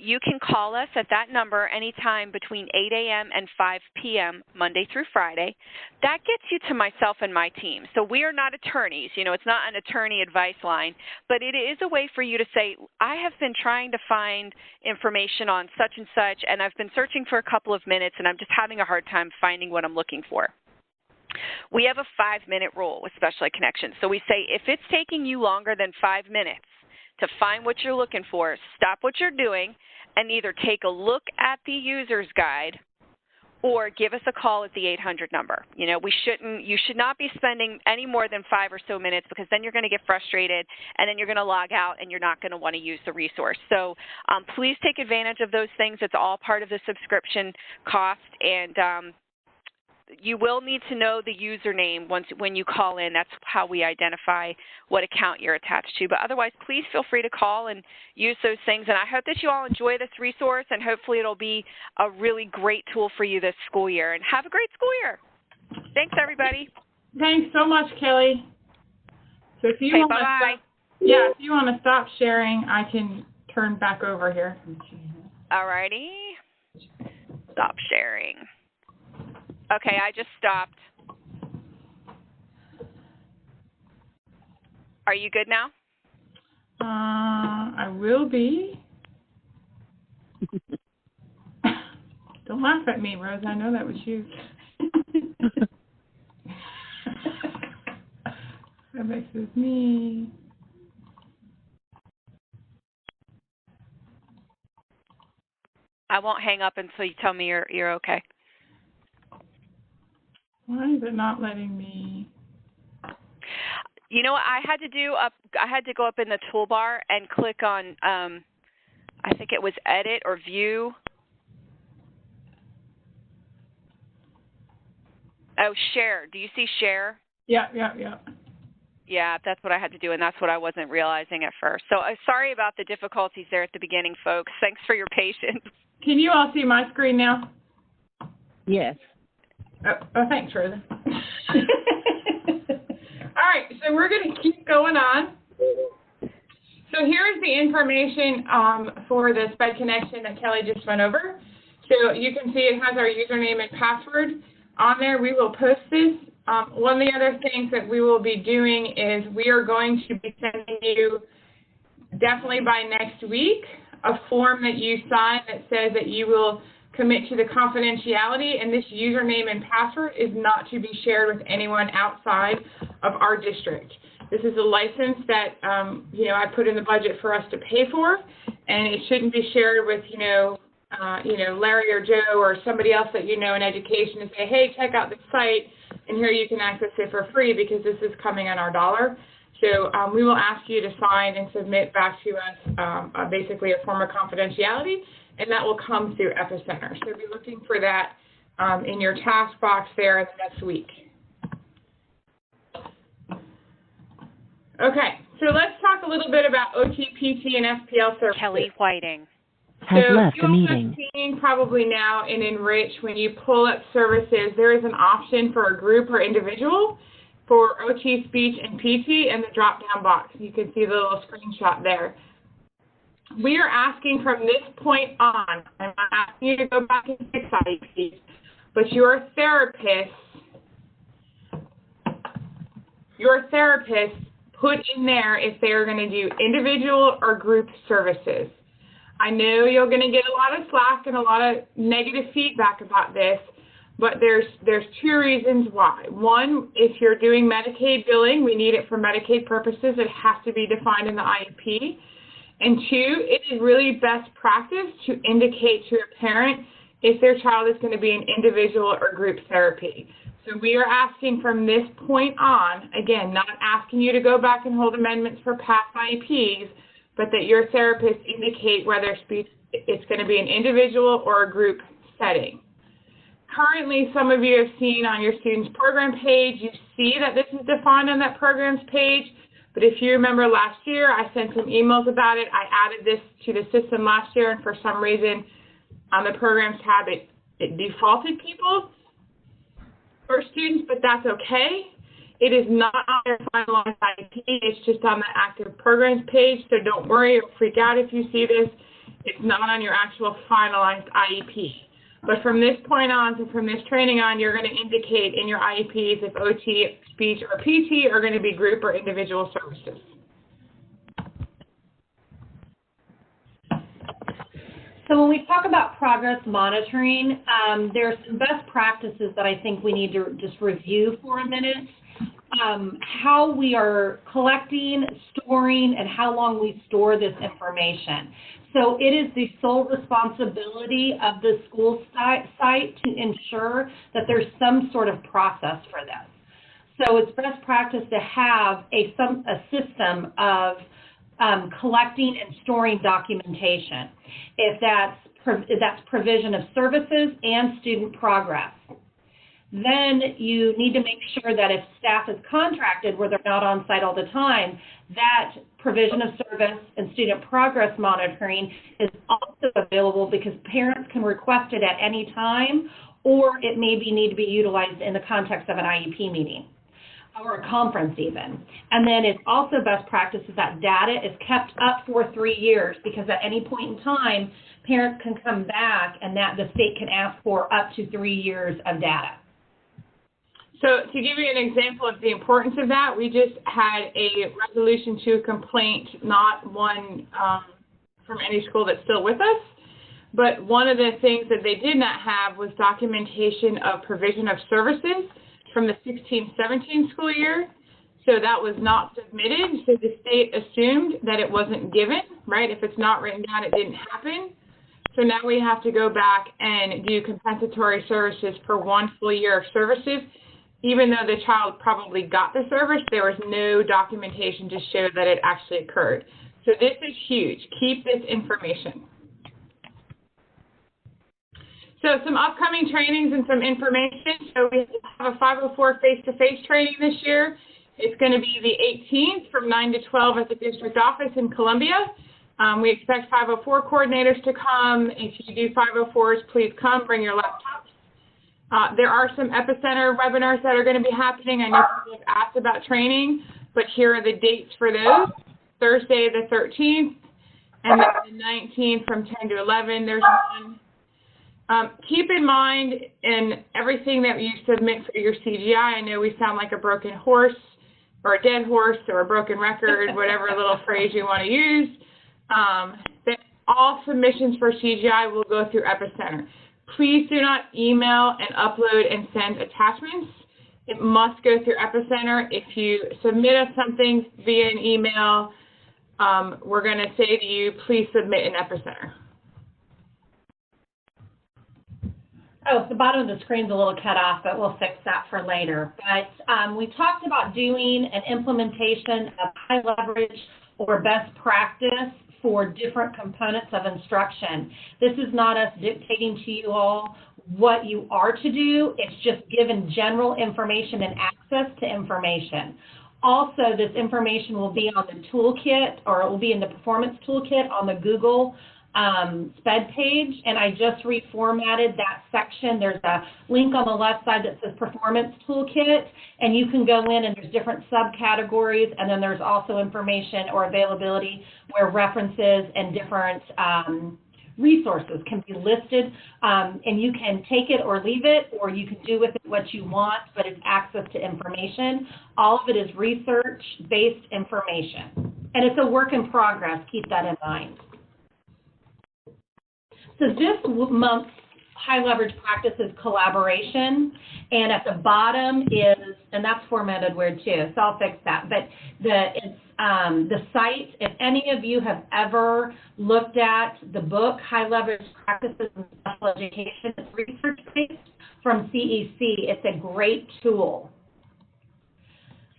You can call us at that number anytime between 8 a.m. and 5 p.m. Monday through Friday. That gets you to myself and my team. So we are not attorneys. It's not an attorney advice line, but it is a way for you to say, I have been trying to find information on such and such, and I've been searching for a couple of minutes, and I'm just having a hard time finding what I'm looking for. We have a 5-minute rule with Special Ed Connection. So we say if it's taking you longer than 5 minutes to find what you're looking for, stop what you're doing, and either take a look at the user's guide or give us a call at the 800 number. You know, you should not be spending any more than 5 or so minutes, because then you're going to get frustrated and then you're going to log out and you're not going to want to use the resource. So please take advantage of those things. It's all part of the subscription cost, and you will need to know the username when you call in. That's how we identify what account you're attached to. But otherwise, please feel free to call and use those things. And I hope that you all enjoy this resource, and hopefully it'll be a really great tool for you this school year. And have a great school year. Thanks, everybody. Thanks so much, Kelly. So if you want if you want to stop sharing, I can turn back over here. All righty. Stop sharing. Okay, I just stopped. Are you good now? I will be. Don't laugh at me, Rose. I know that was you. This is me. I won't hang up until you tell me you're okay. Why is it not letting me? You know what I had to do? I had to go up in the toolbar and click on, I think it was Edit or View. Oh, Share. Do you see Share? Yeah. Yeah, that's what I had to do, and that's what I wasn't realizing at first. So sorry about the difficulties there at the beginning, folks. Thanks for your patience. Can you all see my screen now? Yes. Oh, thanks, Rosa. All right, so we're going to keep going on. So here's the information for the SPED connection that Kelly just went over. So you can see it has our username and password on there. We will post this. One of the other things that we will be doing is we are going to be sending you, definitely by next week, a form that you sign that says that you will commit to the confidentiality, and this username and password is not to be shared with anyone outside of our district. This is a license that I put in the budget for us to pay for, and it shouldn't be shared with Larry or Joe or somebody else that you know in education and say, hey, check out this site, and here you can access it for free because this is coming on our dollar. So we will ask you to sign and submit back to us basically a form of confidentiality, and that will come through Epicenter. So be looking for that in your task box there next week. Okay, so let's talk a little bit about OT, PT, and SPL services. Kelly Whiting has left the meeting. You all have seen probably now in Enrich, when you pull up services, there is an option for a group or individual for OT, speech, and PT in the drop-down box. You can see the little screenshot there. We are asking from this point on, I'm not asking you to go back and fix IEPs, but your therapist put in there if they're going to do individual or group services. I know you're going to get a lot of slack and a lot of negative feedback about this, but there's two reasons why. One, if you're doing Medicaid billing, we need it for Medicaid purposes. It has to be defined in the IEP. And two, it is really best practice to indicate to a parent if their child is going to be in individual or group therapy. So we are asking from this point on, again, not asking you to go back and hold amendments for past IEPs, but that your therapist indicate whether it's going to be an individual or a group setting. Currently, some of you have seen on your student's program page, you see that this is defined on that program's page. But if you remember last year, I sent some emails about it. I added this to the system last year, and for some reason on the programs tab, it defaulted people for students, but that's okay. It is not on their finalized IEP. It's just on the active programs page, so don't worry or freak out if you see this. It's not on your actual finalized IEP. But from this point on, so from this training on, you're going to indicate in your IEPs if OT, speech, or PT are going to be group or individual services. So when we talk about progress monitoring, there's some best practices that I think we need to just review for a minute. how we are collecting, storing, and how long we store this information. So it is the sole responsibility of the school site to ensure that there's some sort of process for this. So it's best practice to have a system of collecting and storing documentation. If that's provision of services and student progress. Then you need to make sure that if staff is contracted where they're not on site all the time, that provision of service and student progress monitoring is also available because parents can request it at any time, or it may need to be utilized in the context of an IEP meeting or a conference even. And then it's also best practice that data is kept up for 3 years, because at any point in time, parents can come back and that the state can ask for up to 3 years of data. So to give you an example of the importance of that, we just had a resolution to a complaint, not one from any school that's still with us, but one of the things that they did not have was documentation of provision of services from the 16-17 school year. So that was not submitted, so the state assumed that it wasn't given, right? If it's not written down, it didn't happen. So now we have to go back and do compensatory services for 1 full year of services. Even though the child probably got the service, there was no documentation to show that it actually occurred. So this is huge. Keep this information. So some upcoming trainings and some information. So we have a 504 face-to-face training this year. It's going to be the 18th from 9 to 12 at the district office in Columbia. We expect 504 coordinators to come. If you do 504s, please come, bring your laptops. There are some Epicenter webinars that are going to be happening. I know people have asked about training, but here are the dates for those. Thursday the 13th, and then the 19th from 10 to 11, there's one. Keep in mind in everything that you submit for your CGI, I know we sound like a broken horse or a dead horse or a broken record, whatever little phrase you want to use, that all submissions for CGI will go through Epicenter. Please do not email and upload and send attachments. It must go through Epicenter. If you submit us something via an email, we're going to say to you, please submit in Epicenter. Oh, the bottom of the screen's a little cut off, but we'll fix that for later. But we talked about doing an implementation of high leverage or best practice for different components of instruction. This is not us dictating to you all what you are to do. It's just given general information and access to information. Also, this information will be on the toolkit, or it will be in the performance toolkit on the Google SPED page, and I just reformatted that section. There's a link on the left side that says Performance Toolkit, and you can go in and there's different subcategories, and then there's also information or availability where references and different resources can be listed, and you can take it or leave it, or you can do with it what you want, but it's access to information. All of it is research-based information, and it's a work in progress. Keep that in mind. So this month's high leverage practice is collaboration, and at the bottom is, and that's formatted weird too, so I'll fix that, but the site, if any of you have ever looked at the book, High Leverage Practices in Special Education, it's research-based from CEC. It's a great tool.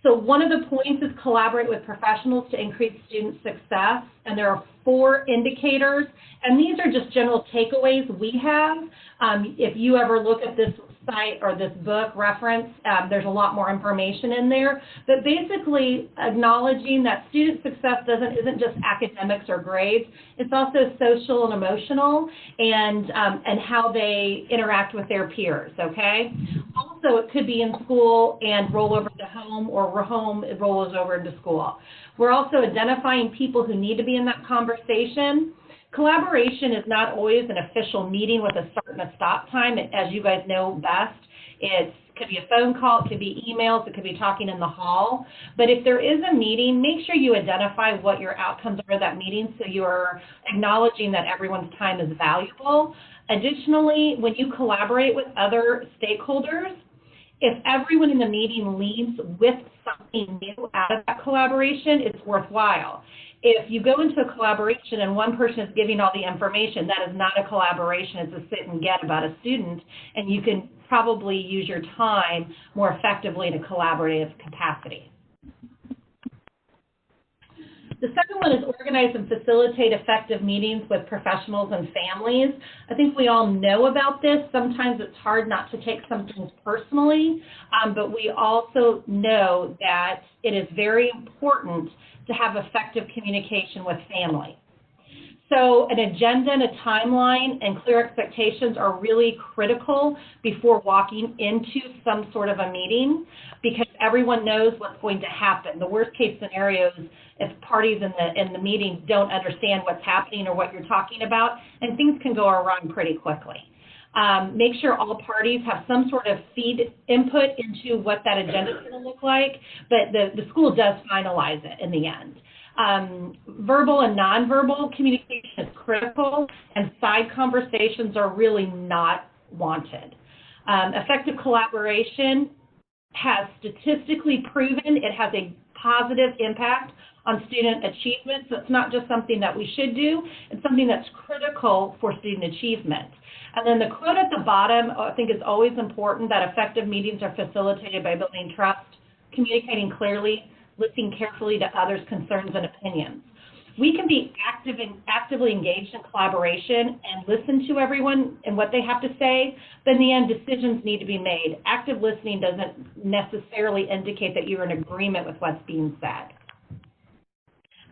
So one of the points is collaborate with professionals to increase student success, and there are 4 indicators, and these are just general takeaways we have. If you ever look at this site or this book reference, there's a lot more information in there, but basically acknowledging that student success isn't just academics or grades, it's also social and emotional, and how they interact with their peers, okay? Also, it could be in school and roll over to home, or home it rolls over into school. We're also identifying people who need to be in that conversation. Collaboration is not always an official meeting with a start and a stop time, as you guys know best. It could be a phone call, it could be emails, it could be talking in the hall. But if there is a meeting, make sure you identify what your outcomes are of that meeting, so you are acknowledging that everyone's time is valuable. Additionally, when you collaborate with other stakeholders, if everyone in the meeting leaves with something new out of that collaboration, it's worthwhile. If you go into a collaboration and one person is giving all the information, that is not a collaboration, it's a sit and get about a student, and you can probably use your time more effectively in a collaborative capacity. The second one is organize and facilitate effective meetings with professionals and families. I think we all know about this. Sometimes it's hard not to take some things personally, but we also know that it is very important to have effective communication with family. So an agenda and a timeline and clear expectations are really critical before walking into some sort of a meeting, because everyone knows what's going to happen. The worst case scenario is if parties in the meeting don't understand what's happening or what you're talking about, and things can go awry pretty quickly. Make sure all parties have some sort of input into what that agenda is going to look like, but the school does finalize it in the end. Verbal and nonverbal communication is critical, and side conversations are really not wanted. Effective collaboration has statistically proven it has a positive impact on student achievement, so it's not just something that we should do, it's something that's critical for student achievement. And then the quote at the bottom, I think is always important, that effective meetings are facilitated by building trust, communicating clearly, listening carefully to others' concerns and opinions. We can be actively engaged in collaboration and listen to everyone and what they have to say, but in the end, decisions need to be made. Active listening doesn't necessarily indicate that you're in agreement with what's being said.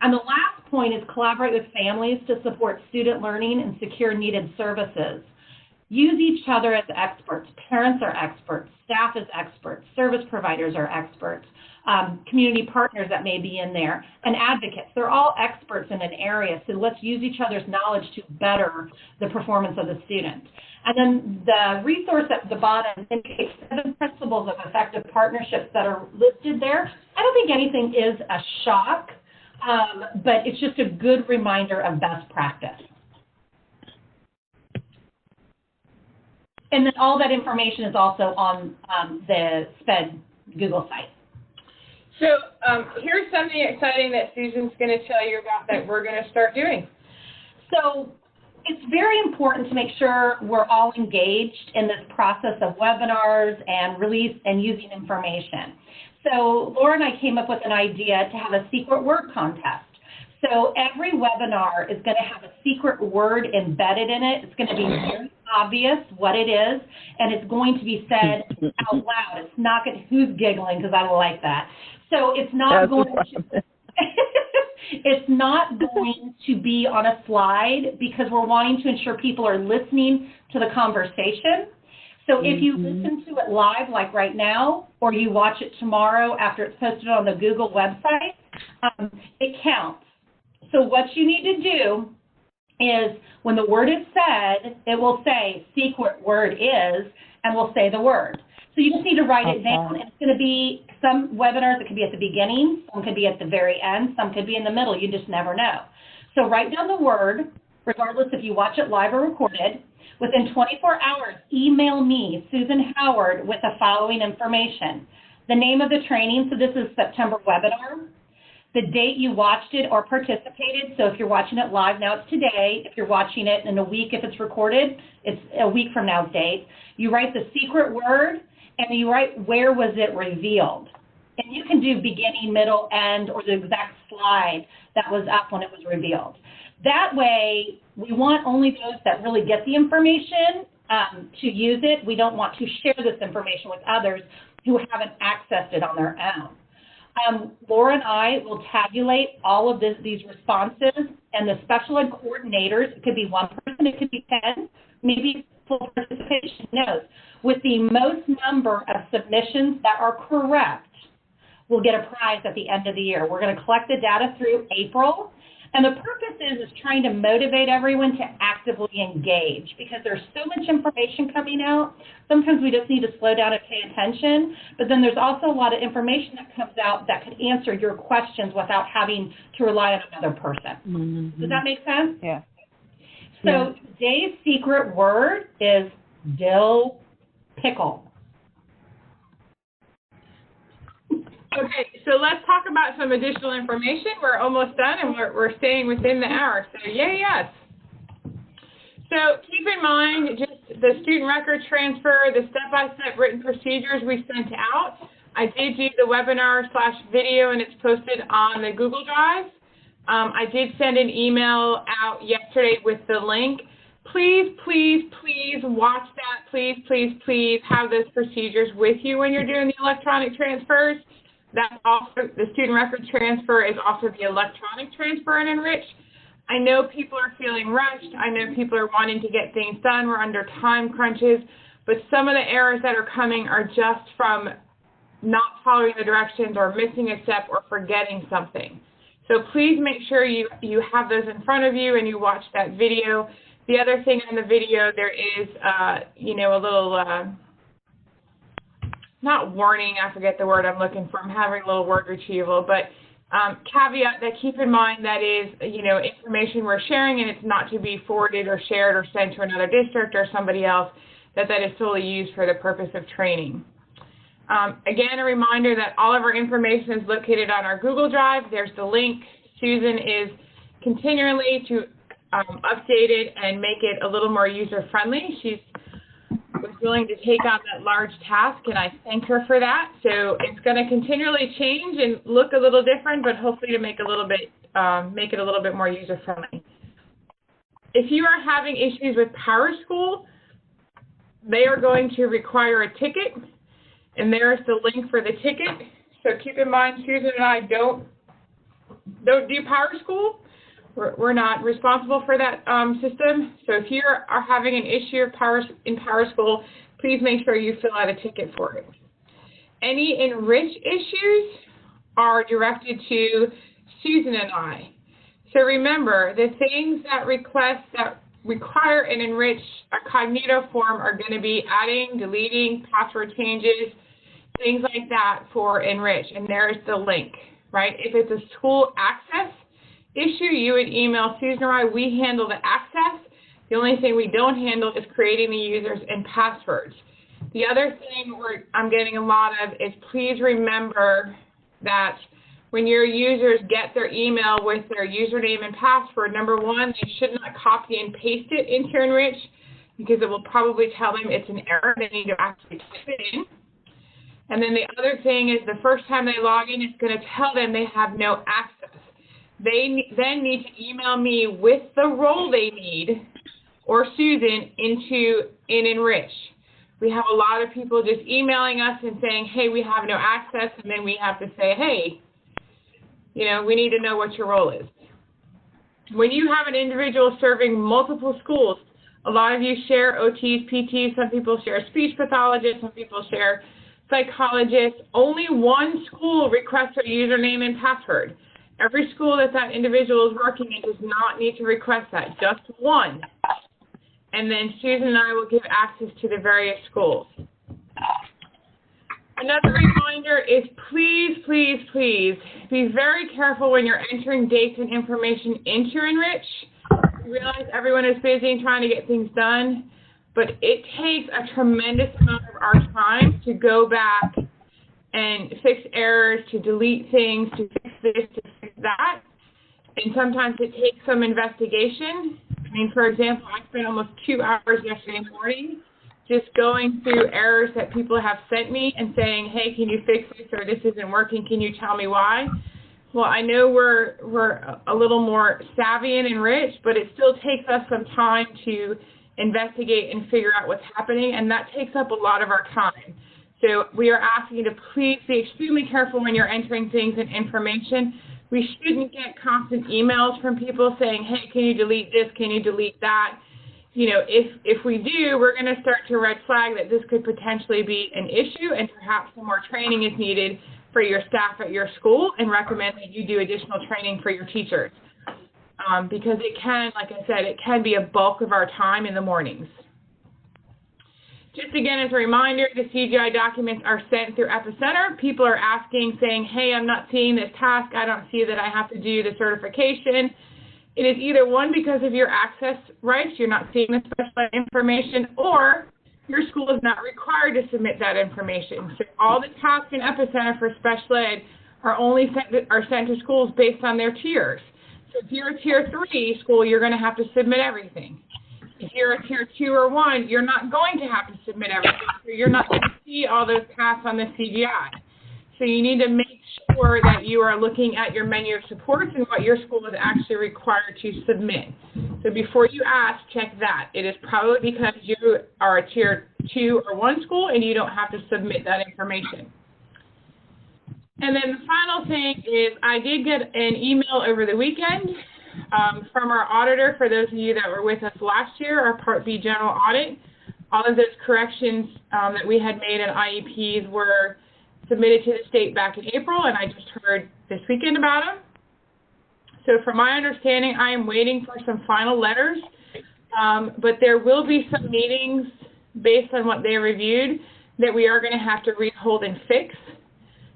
And the last point is collaborate with families to support student learning and secure needed services. Use each other as experts. Parents are experts, staff is experts, service providers are experts, community partners that may be in there, and advocates. They're all experts in an area, so let's use each other's knowledge to better the performance of the student. And then the resource at the bottom indicates 7 principles of effective partnerships that are listed there. I don't think anything is a shock, but it's just a good reminder of best practice. And then all that information is also on the SPED Google site. So here's something exciting that Susan's going to tell you about that we're going to start doing. So it's very important to make sure we're all engaged in this process of webinars and release and using information. So Laura and I came up with an idea to have a secret word contest. So every webinar is going to have a secret word embedded in it. It's going to be very obvious what it is, and it's going to be said out loud. It's not going to, who's giggling because I like that. So it's not going to, it's not going to be on a slide because we're wanting to ensure people are listening to the conversation. So if you listen to it live, like right now, or you watch it tomorrow after it's posted on the Google website, it counts. So what you need to do is when the word is said, it will say secret word is, and we'll say the word. So you just need to write it down. It's going to be some webinars, it could be at the beginning, some could be at the very end, some could be in the middle. You just never know. So write down the word, regardless if you watch it live or recorded. Within 24 hours, email me, Susan Howard, with the following information. The name of the training, so this is September webinar. The date you watched it or participated, so if you're watching it live, now it's today. If you're watching it in a week, if it's recorded, it's a week from now's date. You write the secret word, and you write where was it revealed. And you can do beginning, middle, end, or the exact slide that was up when it was revealed. That way, we want only those that really get the information to use it. We don't want to share this information with others who haven't accessed it on their own. Laura and I will tabulate all of these responses, and the special ed coordinators, it could be 1 person, it could be 10, maybe full participation, knows. With the most number of submissions that are correct, we'll get a prize at the end of the year. We're going to collect the data through April, and the purpose is trying to motivate everyone to actively engage because there's so much information coming out. Sometimes we just need to slow down and pay attention, but then there's also a lot of information that comes out that could answer your questions without having to rely on another person. Does that make sense? Yeah. So today's secret word is dill pickle. Okay, so let's talk about some additional information. We're almost done, and we're staying within the hour, so yay, yes. So keep in mind just the student record transfer, the step-by-step written procedures we sent out. I did do the webinar/video, and it's posted on the Google Drive. I did send an email out yesterday with the link. Please, please, please watch that. Please, please, please have those procedures with you when you're doing the electronic transfers. That's also, the student record transfer is also the electronic transfer in Enrich. I know people are feeling rushed. I know people are wanting to get things done. We're under time crunches, but some of the errors that are coming are just from not following the directions or missing a step or forgetting something. So please make sure you have those in front of you and you watch that video. The other thing in the video, there is, a little, not warning, I forget the word I'm looking for. I'm having a little word retrieval, but caveat that keep in mind that is, information we're sharing and it's not to be forwarded or shared or sent to another district or somebody else, that is solely used for the purpose of training. Again, a reminder that all of our information is located on our Google Drive. There's the link. Susan is continually to update it and make it a little more user-friendly. She was willing to take on that large task, and I thank her for that. So it's going to continually change and look a little different, but hopefully to make it a little bit more user-friendly. If you are having issues with PowerSchool, they are going to require a ticket, and there's the link for the ticket. So keep in mind, Susan and I don't do PowerSchool. We're not responsible for that system. So if you are having an issue in PowerSchool, please make sure you fill out a ticket for it. Any Enrich issues are directed to Susan and I. So remember, the things that require an Enrich, a Cognito form are going to be adding, deleting, password changes, things like that for Enrich. And there's the link, right? If it's a school access issue, you would email Susan or I. We handle the access. The only thing we don't handle is creating the users and passwords. The other thing I'm getting a lot of is please remember that when your users get their email with their username and password, number one, they should not copy and paste it into Enrich because it will probably tell them it's an error. They need to actually type it in. And then the other thing is the first time they log in, it's going to tell them they have no access. They then need to email me with the role they need, or Susan, in Enrich. We have a lot of people just emailing us and saying, hey, we have no access, and then we have to say, hey, we need to know what your role is. When you have an individual serving multiple schools, a lot of you share OTs, PTs, some people share speech pathologists, some people share psychologists. Only one school requests a username and password. Every school that individual is working in does not need to request that, just one. And then Susan and I will give access to the various schools. Another reminder is please, please, please be very careful when you're entering dates and information into Enrich. I realize everyone is busy and trying to get things done, but it takes a tremendous amount of our time to go back and fix errors, to delete things, to fix this, to fix that. And sometimes it takes some investigation. For example, I spent almost 2 hours yesterday morning just going through errors that people have sent me and saying, hey, can you fix this, or this isn't working, can you tell me why? Well, I know we're a little more savvy and Enrich, but it still takes us some time to investigate and figure out what's happening, and that takes up a lot of our time. So we are asking you to please be extremely careful when you're entering things and information. We shouldn't get constant emails from people saying, hey, can you delete this, can you delete that? If we do, we're going to start to red flag that this could potentially be an issue, and perhaps some more training is needed for your staff at your school, and recommend that you do additional training for your teachers. Because it can, like I said, it can be a bulk of our time in the mornings. Just again, as a reminder, the CGI documents are sent through Epicenter. People are asking, saying, hey, I'm not seeing this task. I don't see that I have to do the certification. It is either one, because of your access rights, you're not seeing the special information, or your school is not required to submit that information. So all the tasks in Epicenter for special ed are only sent to schools based on their tiers. So if you're a Tier 3 school, you're going to have to submit everything. If you're a Tier 2 or 1, you're not going to have to submit everything. So you're not going to see all those tasks on the CGI. So you need to make sure that you are looking at your menu of supports and what your school is actually required to submit. So before you ask, check that. It is probably because you are a Tier 2 or 1 school and you don't have to submit that information. And then the final thing is I did get an email over the weekend from our auditor, for those of you that were with us last year, our Part B general audit. All of those corrections that we had made in IEPs were submitted to the state back in April, and I just heard this weekend about them. So from my understanding, I am waiting for some final letters, but there will be some meetings based on what they reviewed that we are going to have to rehold and fix.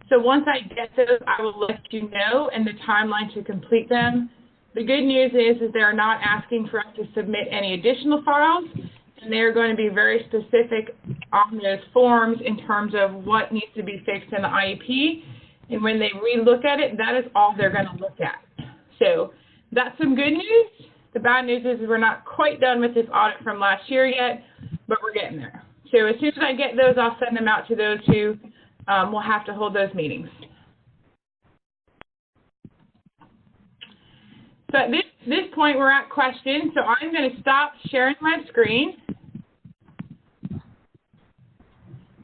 So once I get those, I will let you know and the timeline to complete them. The good news is they're not asking for us to submit any additional files, and they're going to be very specific on those forms in terms of what needs to be fixed in the IEP. And when they re-look at it, that is all they're going to look at. So that's some good news. The bad news is we're not quite done with this audit from last year yet, but we're getting there. So as soon as I get those, I'll send them out to those who will have to hold those meetings. So at this point, we're at questions. So I'm going to stop sharing my screen.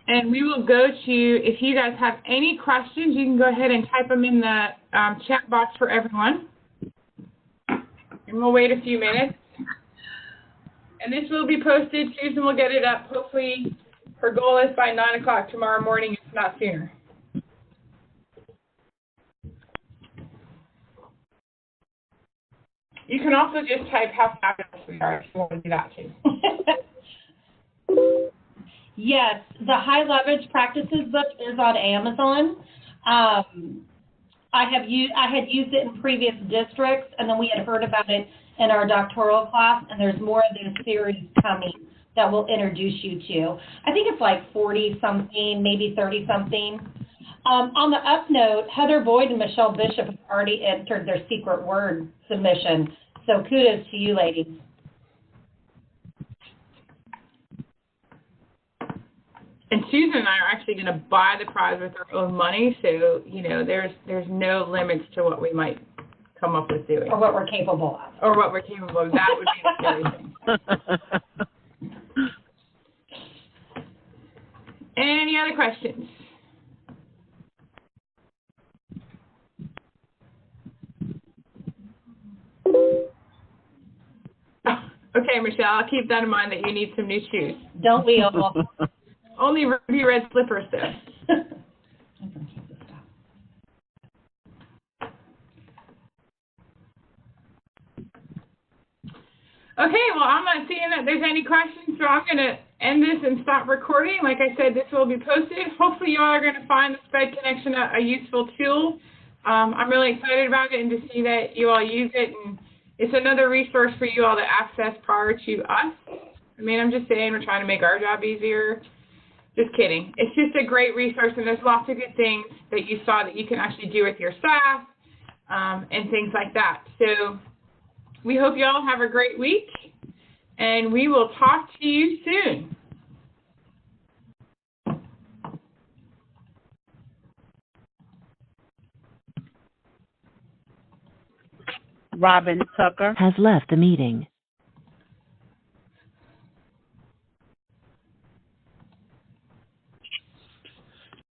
And we will go to, if you guys have any questions, you can go ahead and type them in the chat box for everyone. And we'll wait a few minutes. And this will be posted. Susan will get it up. Hopefully, her goal is by 9 o'clock tomorrow morning, if not sooner. You can also just type how fabulous we are if you want to do that too. Yes, the High Leverage Practices book is on Amazon. I had used it in previous districts, and then we had heard about it in our doctoral class, and there's more of this series coming that we'll introduce you to. I think it's like 40-something, maybe 30-something. On the up note, Heather Boyd and Michelle Bishop have already entered their secret word submission, so kudos to you ladies. And Susan and I are actually going to buy the prize with our own money, so, you know, there's no limits to what we might come up with doing. Or what we're capable of. Or what we're capable of. That would be the scary thing. Any other questions? Oh, okay, Michelle, I'll keep that in mind that you need some new shoes. Don't we all? Only ruby red slippers, though. Okay, well, I'm not seeing that there's any questions, so I'm going to end this and stop recording. Like I said, this will be posted. Hopefully, you all are going to find the SPED Connection a useful tool. I'm really excited about it and to see that you all use it. And it's another resource for you all to access prior to us. I mean, I'm just saying we're trying to make our job easier. Just kidding. It's just a great resource, and there's lots of good things that you saw that you can actually do with your staff and things like that. So we hope you all have a great week, and we will talk to you soon. Robin Tucker has left the meeting.